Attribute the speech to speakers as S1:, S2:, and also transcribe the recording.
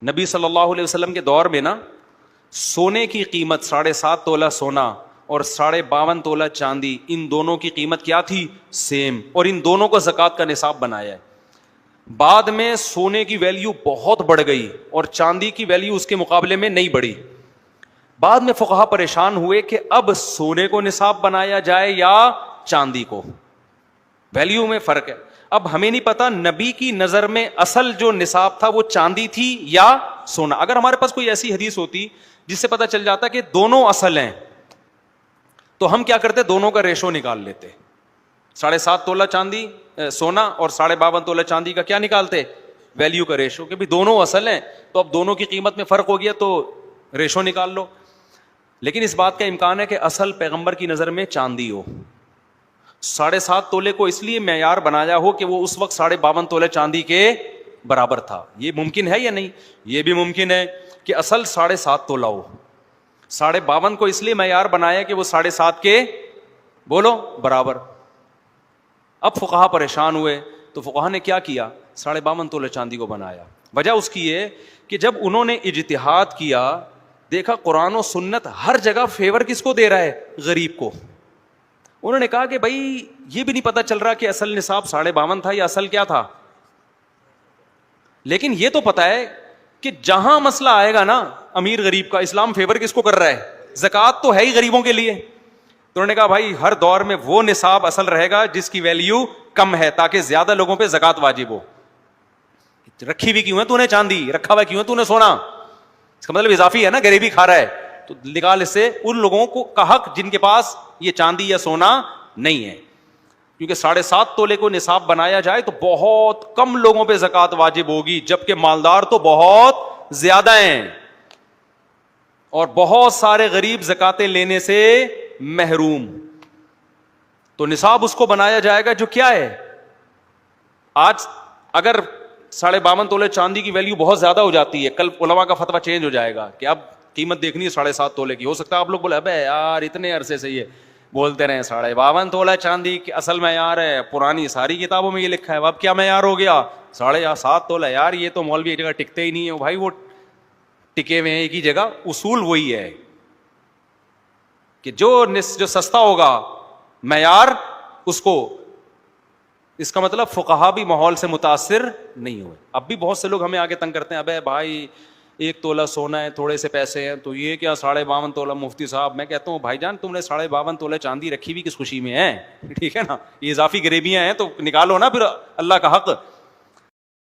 S1: نبی صلی اللہ علیہ وسلم کے دور میں نا سونے کی قیمت 7.5 تولہ سونا اور 52.5 تولہ چاندی، ان دونوں کی قیمت کیا تھی؟ سیم، اور ان دونوں کو زکوٰۃ کا نصاب بنایا ہے۔ بعد میں سونے کی ویلیو بہت بڑھ گئی اور چاندی کی ویلیو اس کے مقابلے میں نہیں بڑھی۔ بعد میں فقہا پریشان ہوئے کہ اب سونے کو نصاب بنایا جائے یا چاندی کو، ویلیو میں فرق ہے۔ اب ہمیں نہیں پتا نبی کی نظر میں اصل جو نصاب تھا وہ چاندی تھی یا سونا۔ اگر ہمارے پاس کوئی ایسی حدیث ہوتی جس سے پتا چل جاتا کہ دونوں اصل ہیں تو ہم کیا کرتے؟ دونوں کا ریشو نکال لیتے۔ 7.5 تولہ چاندی سونا اور 52.5 تولہ چاندی کا کیا نکالتے؟ ویلیو کا ریشو، کہ بھی دونوں اصل ہیں تو اب دونوں کی قیمت میں فرق ہو گیا تو ریشو نکال لو۔ لیکن اس بات کا امکان ہے کہ اصل پیغمبر کی نظر میں چاندی ہو، 7.5 تولے کو اس لیے معیار بنایا ہو کہ وہ اس وقت 52.5 تولے چاندی کے برابر تھا۔ یہ ممکن ہے یا نہیں؟ یہ بھی ممکن ہے کہ اصل 7.5 تولہ ہو، 52.5 کو اس لیے معیار بنایا کہ وہ 7.5 کے بولو برابر۔ اب فقہا پریشان ہوئے تو فقہا نے کیا کیا؟ 52.5 تولے چاندی کو بنایا۔ وجہ اس کی یہ کہ جب انہوں نے اجتہاد کیا، دیکھا قرآن و سنت ہر جگہ فیور کس کو دے رہا ہے؟ غریب کو۔ انہوں نے کہا کہ بھائی یہ بھی نہیں پتا چل رہا کہ اصل نصاب 52.5 تھا یا اصل کیا تھا، لیکن یہ تو پتا ہے کہ جہاں مسئلہ آئے گا نا امیر غریب کا، اسلام فیور کس کو کر رہا ہے؟ زکوٰۃ تو ہے ہی غریبوں کے لیے۔ تو انہوں نے کہا بھائی ہر دور میں وہ نصاب اصل رہے گا جس کی ویلیو کم ہے، تاکہ زیادہ لوگوں پہ زکوٰۃ واجب ہو۔ رکھی ہوئی کیوں ہے تو نے چاندی، رکھا ہوا کیوں ہے تو نے سونا؟ اس کا مطلب اضافی ہے نا، غریبی کھا رہا ہے، تو نکال اس سے ان لوگوں کو کا حق جن کے پاس یہ چاندی یا سونا نہیں ہے۔ کیونکہ 7.5 تولے کو نصاب بنایا جائے تو بہت کم لوگوں پہ زکوٰۃ واجب ہوگی، جبکہ مالدار تو بہت زیادہ ہیں اور بہت سارے غریب زکاتیں لینے سے محروم۔ تو نصاب اس کو بنایا جائے گا جو کیا ہے؟ آج اگر 52.5 تولے چاندی کی ویلیو بہت زیادہ ہو جاتی ہے، کل علماء کا فتویٰ چینج ہو جائے گا کہ اب قیمت دیکھنی ہے 7.5 تولے کی۔ ہو سکتا ہے آپ لوگ بولے ابے یار اتنے عرصے سے یہ بولتے رہے 52.5 تولہ چاندی کی اصل معیار ہے، پرانی ساری کتابوں میں یہ لکھا ہے، اب کیا معیار ہو گیا 7.5 تولہ؟ یار یہ تو مولوی ایک جگہ ٹکتے ہی نہیں ہے بھائی، وہ ٹکے ہوئے ہیں ایک ہی جگہ۔ اصول وہی ہے کہ جو سستا ہوگا معیار اس کو، اس کا مطلب فقہا بھی ماحول سے متاثر نہیں ہوئے۔ اب بھی بہت سے لوگ ہمیں آگے تنگ کرتے ہیں، ابے بھائی 1 تولہ سونا ہے، تھوڑے سے پیسے ہیں تو یہ کیا 52.5 تولہ مفتی صاحب؟ میں کہتا ہوں بھائی جان تم نے 52.5 تولہ چاندی رکھی ہوئی کس خوشی میں ہے؟ ٹھیک ہے نا، یہ اضافی غریبیاں ہیں تو نکالو نا پھر اللہ کا حق۔